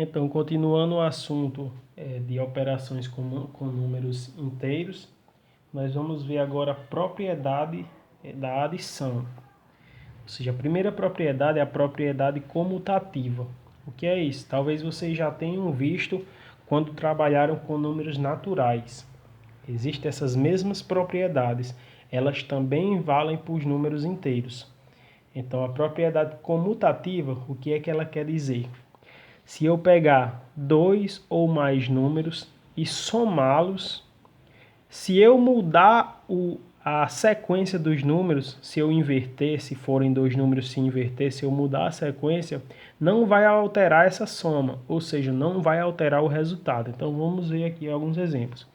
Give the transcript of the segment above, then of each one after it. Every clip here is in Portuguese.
Então, continuando o assunto de operações com números inteiros, nós vamos ver agora a propriedade da adição. Ou seja, a primeira propriedade é a propriedade comutativa. O que é isso? Talvez vocês já tenham visto quando trabalharam com números naturais. Existem essas mesmas propriedades. Elas também valem para os números inteiros. Então, a propriedade comutativa, o que é que ela quer dizer? Se eu pegar dois ou mais números e somá-los, se eu mudar a sequência dos números, se eu inverter, se forem dois números se inverter, se eu mudar a sequência, não vai alterar essa soma, ou seja, não vai alterar o resultado. Então vamos ver aqui alguns exemplos.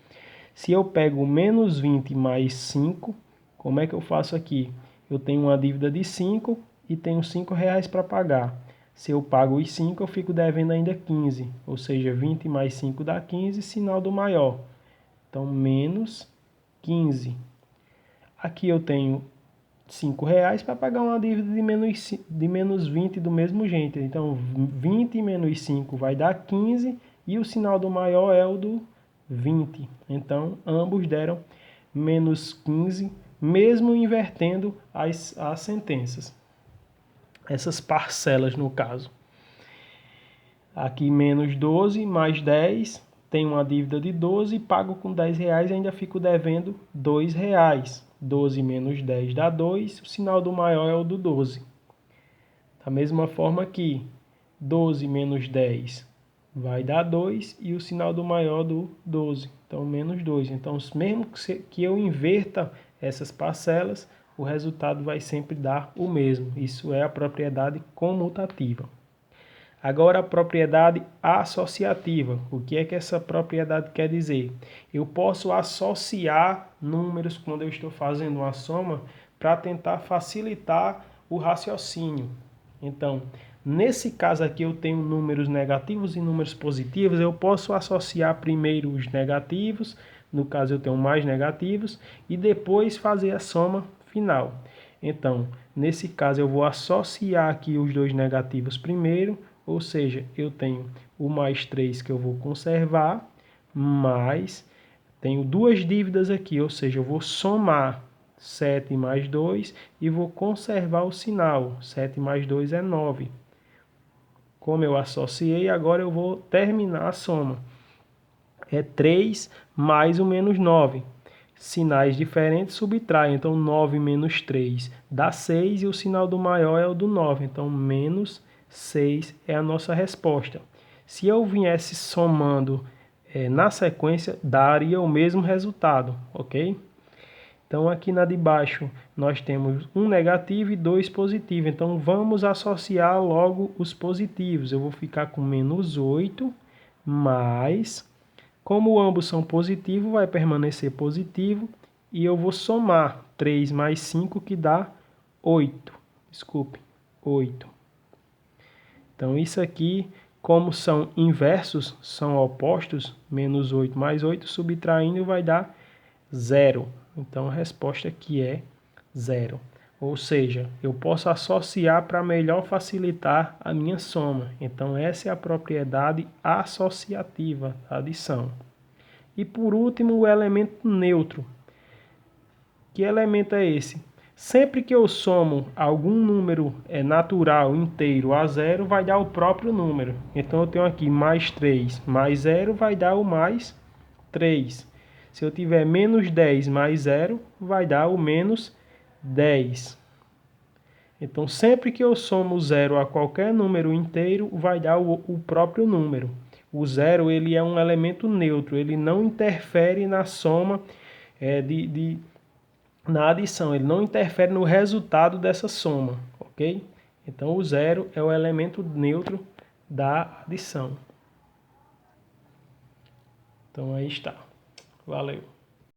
Se eu pego menos 20 mais 5, como é que eu faço aqui? Eu tenho uma dívida de 5 e tenho R$5 para pagar. Se eu pago os 5, eu fico devendo ainda 15, ou seja, 20 mais 5 dá 15, sinal do maior. Então, menos 15. Aqui eu tenho R$5 para pagar uma dívida de menos 20 do mesmo jeito. Então, 20 menos 5 vai dar 15 e o sinal do maior é o do 20. Então, ambos deram menos 15, mesmo invertendo as sentenças. Essas parcelas, no caso. Aqui, menos 12 mais 10, tenho uma dívida de 12, pago com R$10 e ainda fico devendo R$2. 12 menos 10 dá 2, o sinal do maior é o do 12. Da mesma forma aqui, 12 menos 10 vai dar 2 e o sinal do maior do 12, então menos 2. Então, mesmo que eu inverta essas parcelas, o resultado vai sempre dar o mesmo. Isso é a propriedade comutativa. Agora, a propriedade associativa. O que é que essa propriedade quer dizer? Eu posso associar números quando eu estou fazendo uma soma para tentar facilitar o raciocínio. Então, nesse caso aqui eu tenho números negativos e números positivos, eu posso associar primeiro os negativos, no caso eu tenho mais negativos, e depois fazer a soma final. Então, nesse caso eu vou associar aqui os dois negativos primeiro, ou seja, eu tenho o mais 3 que eu vou conservar, mais tenho duas dívidas aqui, ou seja, eu vou somar 7 mais 2 e vou conservar o sinal. 7 mais 2 é 9. Como eu associei, agora eu vou terminar a soma. É 3 mais o menos 9. Sinais diferentes subtraem. Então, 9 menos 3 dá 6 e o sinal do maior é o do 9. Então, menos 6 é a nossa resposta. Se eu viesse somando na sequência, daria o mesmo resultado, ok? Então, aqui na de baixo, nós temos um negativo e dois positivos. Então, vamos associar logo os positivos. Eu vou ficar com menos 8, mais... Como ambos são positivos, vai permanecer positivo. E eu vou somar 3 mais 5, que dá 8. Desculpe, 8. Então, isso aqui, como são inversos, são opostos, menos 8 mais 8, subtraindo vai dar 0. Então, a resposta aqui é 0. Ou seja, eu posso associar para melhor facilitar a minha soma. Então, essa é a propriedade associativa da adição. E, por último, o elemento neutro. Que elemento é esse? Sempre que eu somo algum número natural inteiro a zero, vai dar o próprio número. Então, eu tenho aqui mais 3 mais 0 vai dar o mais 3. Se eu tiver menos 10 mais 0, vai dar o menos 10. Então, sempre que eu somo 0 a qualquer número inteiro, vai dar o próprio número. O 0 ele é um elemento neutro, ele não interfere na soma na adição, ele não interfere no resultado dessa soma, ok? Então, o 0 é o elemento neutro da adição. Então, aí está. Valeu.